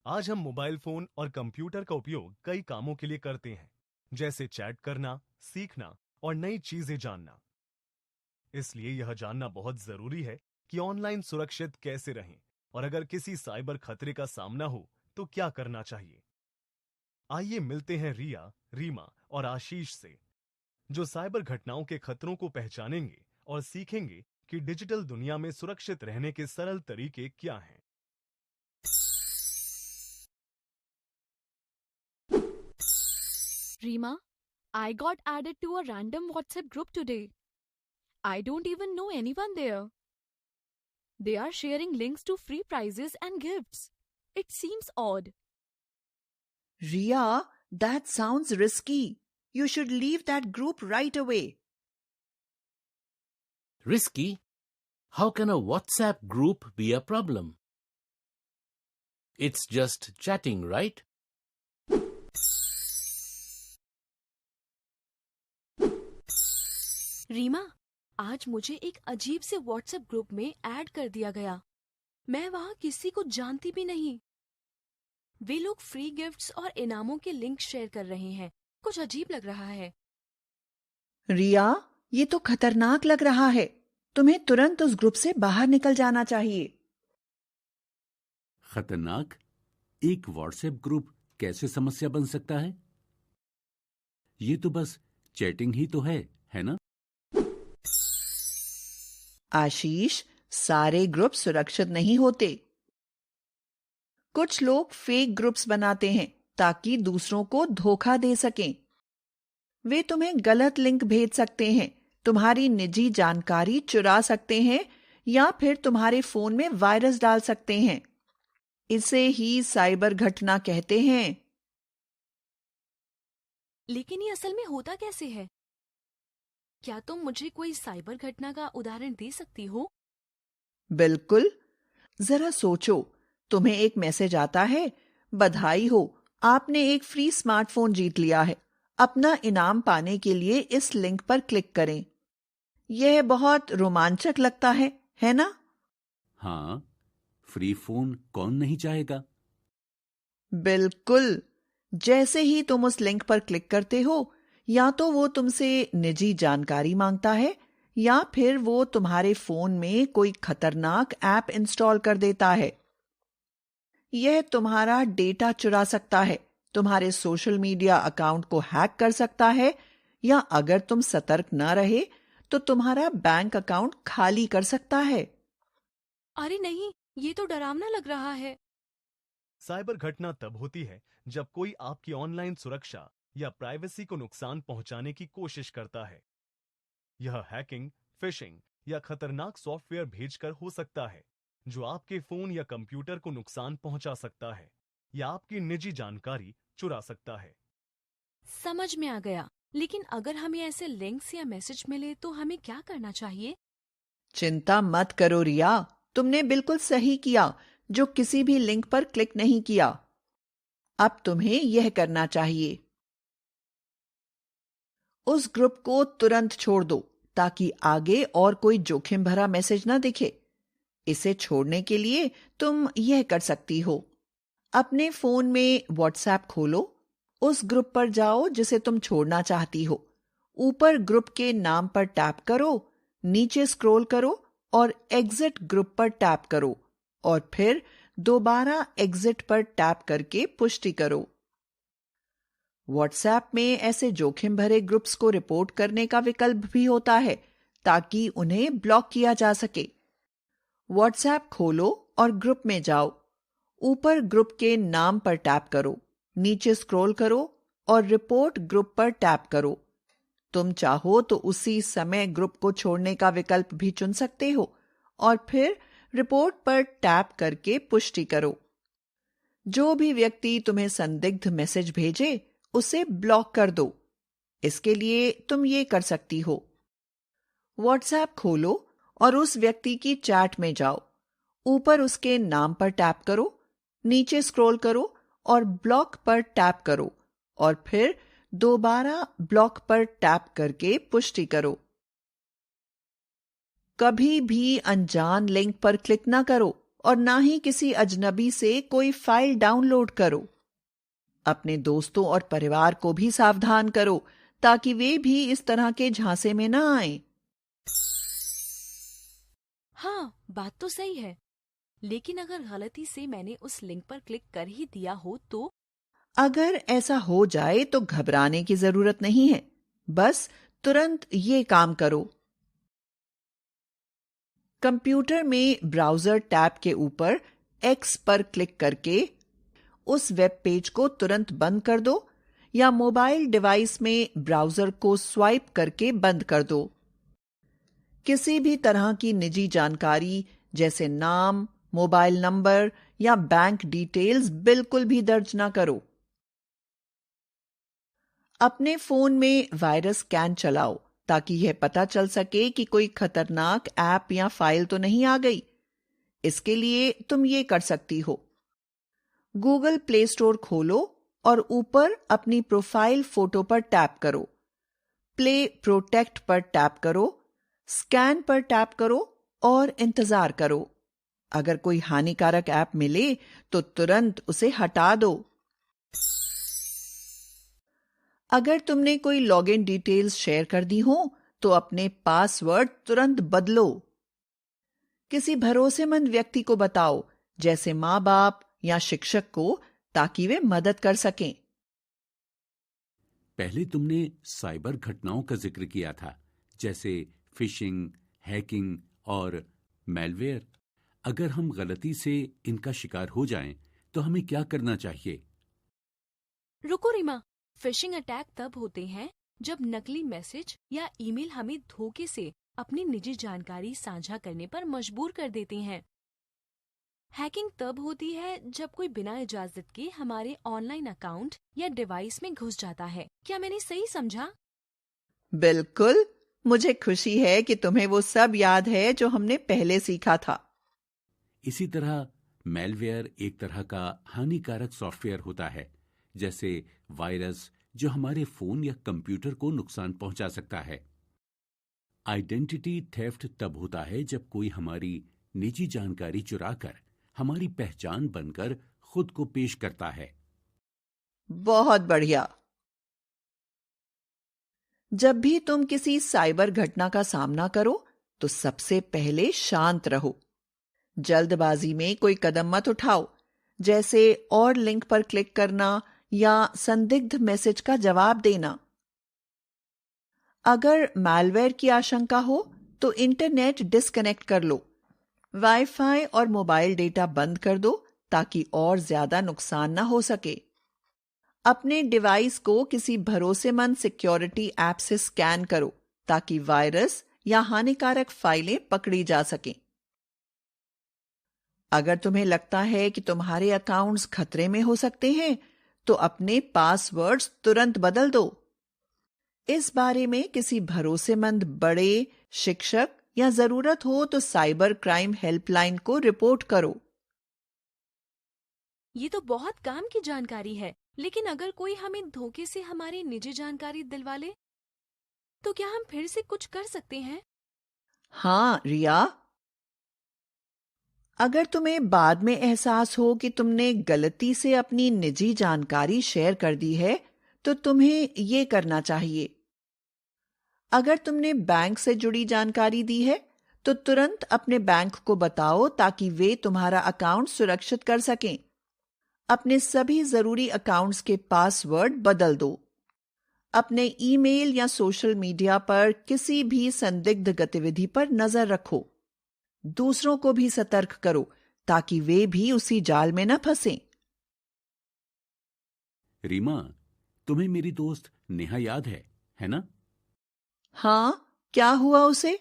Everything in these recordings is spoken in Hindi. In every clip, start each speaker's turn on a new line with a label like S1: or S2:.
S1: आज हम मोबाइल फोन और कंप्यूटर का उपयोग कई कामों के लिए करते हैं, जैसे चैट करना, सीखना और नई चीजें जानना। इसलिए यह जानना बहुत जरूरी है कि ऑनलाइन सुरक्षित कैसे रहें और अगर किसी साइबर खतरे का सामना हो तो क्या करना चाहिए। आइए मिलते हैं रिया, रीमा और आशीष से, जो साइबर घटनाओं के खतरों को पहचानेंगे और सीखेंगे कि डिजिटल दुनिया में सुरक्षित रहने के सरल तरीके क्या हैं।
S2: Rima, I got added to a random WhatsApp group today. I don't even know anyone there. They are sharing links to free prizes and gifts. It seems odd.
S3: Ria, that sounds risky. You should leave that group right away.
S4: Risky? How can a WhatsApp group be a problem? It's just chatting, right?
S2: Reema, आज मुझे एक अजीब से व्हाट्सएप ग्रुप में ऐड कर दिया गया। मैं वहाँ किसी को जानती भी नहीं। वे लोग फ्री गिफ्ट्स और इनामों के लिंक शेयर कर रहे हैं। कुछ अजीब लग रहा है।
S3: रिया, ये तो खतरनाक लग रहा है। तुम्हें तुरंत उस ग्रुप से बाहर निकल जाना चाहिए।
S5: खतरनाक? एक व्हाट्सएप ग्रुप कैसे समस्या बन सकता है? ये तो बस चैटिंग ही तो है ना?
S3: आशीष, सारे ग्रुप सुरक्षित नहीं होते। कुछ लोग फेक ग्रुप्स बनाते हैं ताकि दूसरों को धोखा दे सकें। वे तुम्हें गलत लिंक भेज सकते हैं, तुम्हारी निजी जानकारी चुरा सकते हैं या फिर तुम्हारे फोन में वायरस डाल सकते हैं। इसे ही साइबर घटना कहते हैं।
S2: लेकिन ये असल में होता कैसे है? क्या तुम मुझे कोई साइबर घटना का उदाहरण दे सकती हो?
S3: बिल्कुल। जरा सोचो, तुम्हें एक मैसेज आता है, बधाई हो, आपने एक फ्री स्मार्टफोन जीत लिया है। अपना इनाम पाने के लिए इस लिंक पर क्लिक करें। यह बहुत रोमांचक लगता है ना?
S5: हाँ, फ्री फोन कौन नहीं चाहेगा?
S3: बिल्कुल। जैसे ही तुम उस लिंक पर क्लिक करते हो, या तो वो तुमसे निजी जानकारी मांगता है या फिर वो तुम्हारे फोन में कोई खतरनाक ऐप इंस्टॉल कर देता है। यह तुम्हारा डेटा चुरा सकता है, तुम्हारे सोशल मीडिया अकाउंट को हैक कर सकता है या अगर तुम सतर्क न रहे तो तुम्हारा बैंक अकाउंट खाली कर सकता है।
S2: अरे नहीं, ये तो डरावना लग रहा है।
S1: साइबर घटना तब होती है जब कोई आपकी ऑनलाइन सुरक्षा या प्राइवेसी को नुकसान पहुंचाने की कोशिश करता है। यह हैकिंग, फिशिंग या खतरनाक सॉफ्टवेयर भेजकर हो सकता है, जो आपके फोन या कंप्यूटर को नुकसान पहुंचा सकता है या आपकी निजी जानकारी चुरा सकता है।
S2: समझ में आ गया। लेकिन अगर हमें ऐसे लिंक्स या मैसेज मिले तो हमें क्या करना चाहिए?
S3: चिंता मत करो रिया, तुमने बिल्कुल सही किया जो किसी भी लिंक पर क्लिक नहीं किया। अब तुम्हें यह करना चाहिए, उस ग्रुप को तुरंत छोड़ दो ताकि आगे और कोई जोखिम भरा मैसेज ना दिखे। इसे छोड़ने के लिए तुम यह कर सकती हो, अपने फोन में व्हाट्सएप खोलो, उस ग्रुप पर जाओ जिसे तुम छोड़ना चाहती हो। ऊपर ग्रुप के नाम पर टैप करो, नीचे स्क्रॉल करो और एग्जिट ग्रुप पर टैप करो और फिर दोबारा एग्जिट पर टैप करके पुष्टि करो। व्हाट्सएप में ऐसे जोखिम भरे ग्रुप्स को रिपोर्ट करने का विकल्प भी होता है ताकि उन्हें ब्लॉक किया जा सके। व्हाट्सएप खोलो और ग्रुप में जाओ, ऊपर ग्रुप के नाम पर टैप करो, नीचे स्क्रॉल करो और रिपोर्ट ग्रुप पर टैप करो। तुम चाहो तो उसी समय ग्रुप को छोड़ने का विकल्प भी चुन सकते हो और फिर रिपोर्ट पर टैप करके पुष्टि करो। जो भी व्यक्ति तुम्हें संदिग्ध मैसेज भेजे उसे ब्लॉक कर दो। इसके लिए तुम ये कर सकती हो, व्हाट्सएप खोलो और उस व्यक्ति की चैट में जाओ, ऊपर उसके नाम पर टैप करो, नीचे स्क्रॉल करो और ब्लॉक पर टैप करो और फिर दोबारा ब्लॉक पर टैप करके पुष्टि करो। कभी भी अनजान लिंक पर क्लिक ना करो और ना ही किसी अजनबी से कोई फाइल डाउनलोड करो। अपने दोस्तों और परिवार को भी सावधान करो ताकि वे भी इस तरह के झांसे में ना आएं।
S2: हाँ, बात तो सही है, लेकिन अगर गलती से मैंने उस लिंक पर क्लिक कर ही दिया हो तो?
S3: अगर ऐसा हो जाए तो घबराने की जरूरत नहीं है, बस तुरंत ये काम करो। कंप्यूटर में ब्राउजर टैब के ऊपर एक्स पर क्लिक करके उस वेब पेज को तुरंत बंद कर दो या मोबाइल डिवाइस में ब्राउजर को स्वाइप करके बंद कर दो। किसी भी तरह की निजी जानकारी जैसे नाम, मोबाइल नंबर या बैंक डिटेल्स बिल्कुल भी दर्ज ना करो। अपने फोन में वायरस स्कैन चलाओ ताकि यह पता चल सके कि कोई खतरनाक ऐप या फाइल तो नहीं आ गई। इसके लिए तुम ये कर सकती हो, गूगल प्ले स्टोर खोलो और ऊपर अपनी प्रोफाइल फोटो पर टैप करो, प्ले प्रोटेक्ट पर टैप करो, स्कैन पर टैप करो और इंतजार करो। अगर कोई हानिकारक ऐप मिले तो तुरंत उसे हटा दो। अगर तुमने कोई लॉगिन डिटेल्स शेयर कर दी हो तो अपने पासवर्ड तुरंत बदलो। किसी भरोसेमंद व्यक्ति को बताओ, जैसे माँ बाप या शिक्षक को, ताकि वे मदद कर सकें।
S5: पहले तुमने साइबर घटनाओं का जिक्र किया था, जैसे फिशिंग, हैकिंग और मैलवेयर। अगर हम गलती से इनका शिकार हो जाएं, तो हमें क्या करना चाहिए?
S2: रुको रीमा, फिशिंग अटैक तब होते हैं जब नकली मैसेज या ईमेल हमें धोखे से अपनी निजी जानकारी साझा करने पर मजबूर कर देते हैं। हैकिंग तब होती है जब कोई बिना इजाजत के हमारे ऑनलाइन अकाउंट या डिवाइस में घुस जाता है। क्या मैंने सही समझा?
S3: बिल्कुल, मुझे खुशी है कि तुम्हें वो सब याद है जो हमने पहले सीखा था।
S5: इसी तरह मैलवेयर एक तरह का हानिकारक सॉफ्टवेयर होता है, जैसे वायरस जो हमारे फोन या कंप्यूटर को नुकसान पहुंचा सकता है। आइडेंटिटी थेफ्ट तब होता है जब कोई हमारी निजी जानकारी चुराकर हमारी पहचान बनकर खुद को पेश करता है।
S3: बहुत बढ़िया। जब भी तुम किसी साइबर घटना का सामना करो तो सबसे पहले शांत रहो। जल्दबाजी में कोई कदम मत उठाओ, जैसे और लिंक पर क्लिक करना या संदिग्ध मैसेज का जवाब देना। अगर मैलवेयर की आशंका हो तो इंटरनेट डिस्कनेक्ट कर लो, वाईफाई और मोबाइल डेटा बंद कर दो ताकि और ज्यादा नुकसान ना हो सके। अपने डिवाइस को किसी भरोसेमंद सिक्योरिटी ऐप से स्कैन करो ताकि वायरस या हानिकारक फाइलें पकड़ी जा सकें। अगर तुम्हें लगता है कि तुम्हारे अकाउंट्स खतरे में हो सकते हैं तो अपने पासवर्ड्स तुरंत बदल दो। इस बारे में किसी भरोसेमंद बड़े शिक्षक या जरूरत हो तो साइबर क्राइम हेल्पलाइन को रिपोर्ट करो।
S2: ये तो बहुत काम की जानकारी है, लेकिन अगर कोई हमें धोखे से हमारी निजी जानकारी दिलवा ले तो क्या हम फिर से कुछ कर सकते हैं?
S3: हाँ रिया, अगर तुम्हें बाद में एहसास हो कि तुमने गलती से अपनी निजी जानकारी शेयर कर दी है तो तुम्हें ये करना चाहिए। अगर तुमने बैंक से जुड़ी जानकारी दी है तो तुरंत अपने बैंक को बताओ ताकि वे तुम्हारा अकाउंट सुरक्षित कर सकें। अपने सभी जरूरी अकाउंट्स के पासवर्ड बदल दो। अपने ईमेल या सोशल मीडिया पर किसी भी संदिग्ध गतिविधि पर नजर रखो। दूसरों को भी सतर्क करो ताकि वे भी उसी जाल में न फंसें।
S5: रीमा, तुम्हें मेरी दोस्त नेहा याद है ना?
S3: हाँ, क्या हुआ उसे?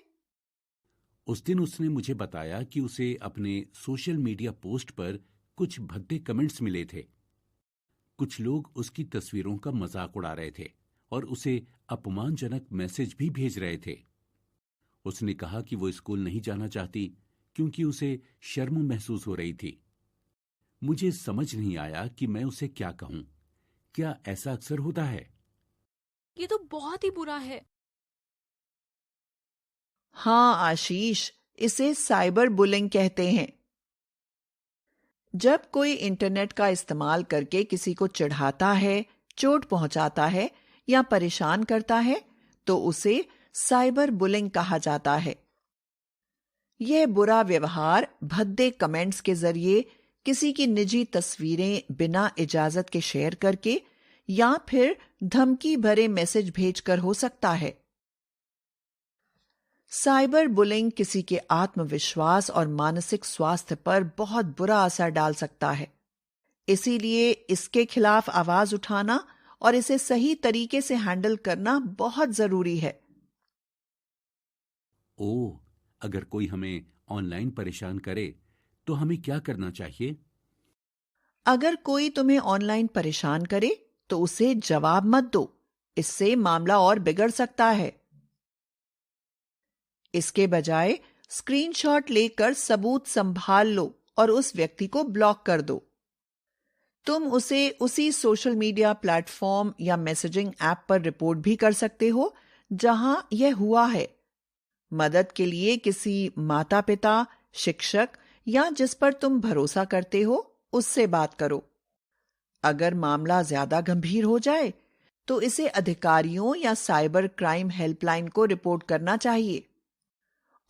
S5: उस दिन उसने मुझे बताया कि उसे अपने सोशल मीडिया पोस्ट पर कुछ भद्दे कमेंट्स मिले थे। कुछ लोग उसकी तस्वीरों का मजाक उड़ा रहे थे और उसे अपमानजनक मैसेज भी भेज रहे थे। उसने कहा कि वो स्कूल नहीं जाना चाहती क्योंकि उसे शर्म महसूस हो रही थी। मुझे समझ नहीं आया कि मैं उसे क्या कहूं। क्या ऐसा अक्सर होता है?
S2: ये तो बहुत ही बुरा है।
S3: हाँ आशीष, इसे साइबर बुलिंग कहते हैं। जब कोई इंटरनेट का इस्तेमाल करके किसी को चिढ़ाता है, चोट पहुंचाता है या परेशान करता है, तो उसे साइबर बुलिंग कहा जाता है। यह बुरा व्यवहार भद्दे कमेंट्स के जरिए किसी की निजी तस्वीरें बिना इजाजत के शेयर करके या फिर धमकी भरे मैसेज भेजकर हो सकता है। साइबर बुलिंग किसी के आत्मविश्वास और मानसिक स्वास्थ्य पर बहुत बुरा असर डाल सकता है। इसीलिए इसके खिलाफ आवाज उठाना और इसे सही तरीके से हैंडल करना बहुत जरूरी है।
S5: ओह, अगर कोई हमें ऑनलाइन परेशान करे तो हमें क्या करना चाहिए?
S3: अगर कोई तुम्हें ऑनलाइन परेशान करे तो उसे जवाब मत दो, इससे मामला और बिगड़ सकता है। इसके बजाय स्क्रीनशॉट लेकर सबूत संभाल लो और उस व्यक्ति को ब्लॉक कर दो। तुम उसे उसी सोशल मीडिया प्लेटफॉर्म या मैसेजिंग ऐप पर रिपोर्ट भी कर सकते हो जहां यह हुआ है। मदद के लिए किसी माता-पिता, शिक्षक या जिस पर तुम भरोसा करते हो उससे बात करो। अगर मामला ज्यादा गंभीर हो जाए तो इसे अधिकारियों या साइबर क्राइम हेल्पलाइन को रिपोर्ट करना चाहिए।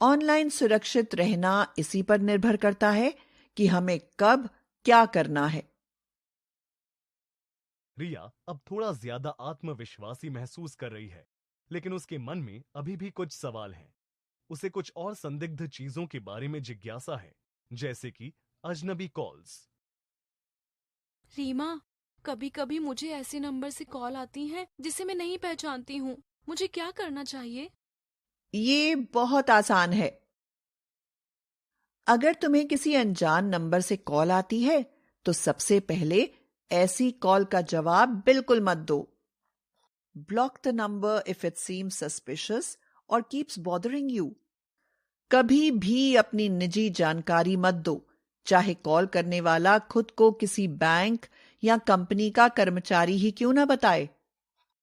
S3: ऑनलाइन सुरक्षित रहना इसी पर निर्भर करता है कि हमें कब क्या करना है।
S1: रिया अब थोड़ा ज्यादा आत्मविश्वासी महसूस कर रही है, लेकिन उसके मन में अभी भी कुछ सवाल हैं। उसे कुछ और संदिग्ध चीजों के बारे में जिज्ञासा है, जैसे कि अजनबी कॉल्स।
S2: रीमा, कभी कभी मुझे ऐसे नंबर से कॉल आती हैं जिसे मैं नहीं पहचानती हूँ। मुझे क्या करना चाहिए?
S3: ये बहुत आसान है। अगर तुम्हें किसी अनजान नंबर से कॉल आती है तो सबसे पहले ऐसी कॉल का जवाब बिल्कुल मत दो। Block the number if it seems suspicious और कीप्स बॉदरिंग यू। कभी भी अपनी निजी जानकारी मत दो, चाहे कॉल करने वाला खुद को किसी बैंक या कंपनी का कर्मचारी ही क्यों ना बताए।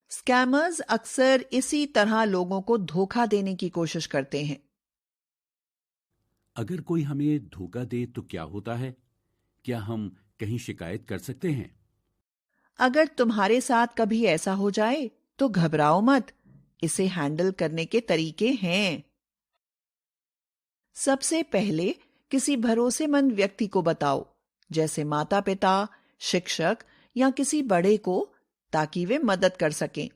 S3: स्कैमर्स अक्सर इसी तरह लोगों को धोखा देने की कोशिश करते हैं।
S5: अगर कोई हमें धोखा दे तो क्या होता है? क्या हम कहीं शिकायत कर सकते हैं?
S3: अगर तुम्हारे साथ कभी ऐसा हो जाए तो घबराओ मत, इसे हैंडल करने के तरीके हैं। सबसे पहले किसी भरोसेमंद व्यक्ति को बताओ, जैसे माता-पिता, शिक्षक या किसी बड़े को, ताकि वे मदद कर सकें।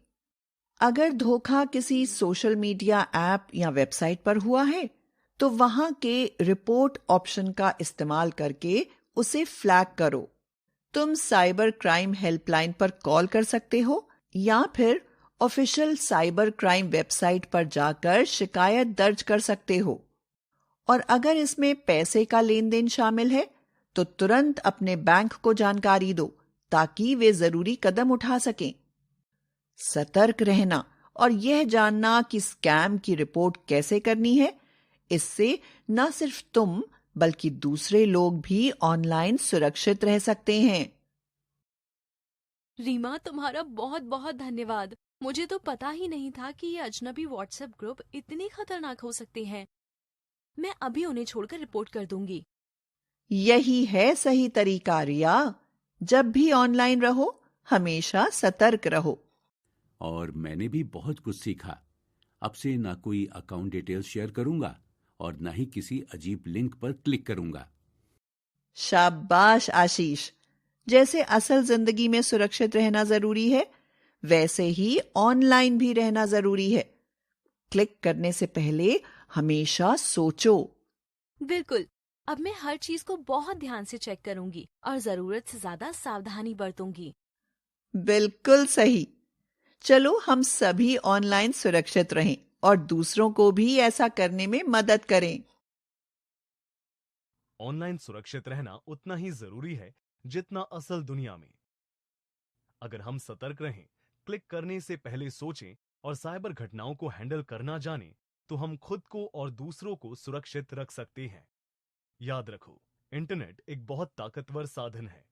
S3: अगर धोखा किसी सोशल मीडिया ऐप या वेबसाइट पर हुआ है तो वहां के रिपोर्ट ऑप्शन का इस्तेमाल करके उसे फ्लैग करो। तुम साइबर क्राइम हेल्पलाइन पर कॉल कर सकते हो या फिर ऑफिशियल साइबर क्राइम वेबसाइट पर जाकर शिकायत दर्ज कर सकते हो। और अगर इसमें पैसे का लेन देन शामिल है तो तुरंत अपने बैंक को जानकारी दो ताकि वे जरूरी कदम उठा सकें। सतर्क रहना और यह जानना कि स्कैम की रिपोर्ट कैसे करनी है, इससे न सिर्फ तुम बल्कि दूसरे लोग भी ऑनलाइन सुरक्षित रह सकते हैं।
S2: रीमा, तुम्हारा बहुत बहुत धन्यवाद। मुझे तो पता ही नहीं था कि ये अजनबी व्हाट्सएप ग्रुप इतने खतरनाक हो सकते हैं। मैं अभी उन्हें छोड़कर रिपोर्ट कर दूंगी।
S3: यही है सही तरीका रिया। जब भी ऑनलाइन रहो हमेशा सतर्क रहो।
S5: और मैंने भी बहुत कुछ सीखा। अब से ना कोई अकाउंट डिटेल्स शेयर करूंगा और ना ही किसी अजीब लिंक पर क्लिक करूंगा।
S3: शाबाश आशीष। जैसे असल जिंदगी में सुरक्षित रहना जरूरी है, वैसे ही ऑनलाइन भी रहना जरूरी है। क्लिक करने से पहले हमेशा सोचो।
S2: बिल्कुल। अब मैं हर चीज को बहुत ध्यान से चेक करूंगी और जरूरत से ज्यादा सावधानी बरतूंगी।
S3: बिल्कुल सही। चलो हम सभी ऑनलाइन सुरक्षित रहें और दूसरों को भी ऐसा करने में मदद करें।
S1: ऑनलाइन सुरक्षित रहना उतना ही जरूरी है जितना असल दुनिया में। अगर हम सतर्क रहें, क्लिक करने से पहले सोचें और साइबर घटनाओं को हैंडल करना जानें, तो हम खुद को और दूसरों को सुरक्षित रख सकते हैं। याद रखो, इंटरनेट एक बहुत ताकतवर साधन है,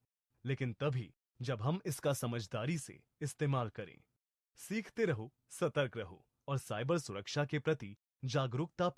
S1: लेकिन तभी जब हम इसका समझदारी से इस्तेमाल करें। सीखते रहो, सतर्क रहो और साइबर सुरक्षा के प्रति जागरूकता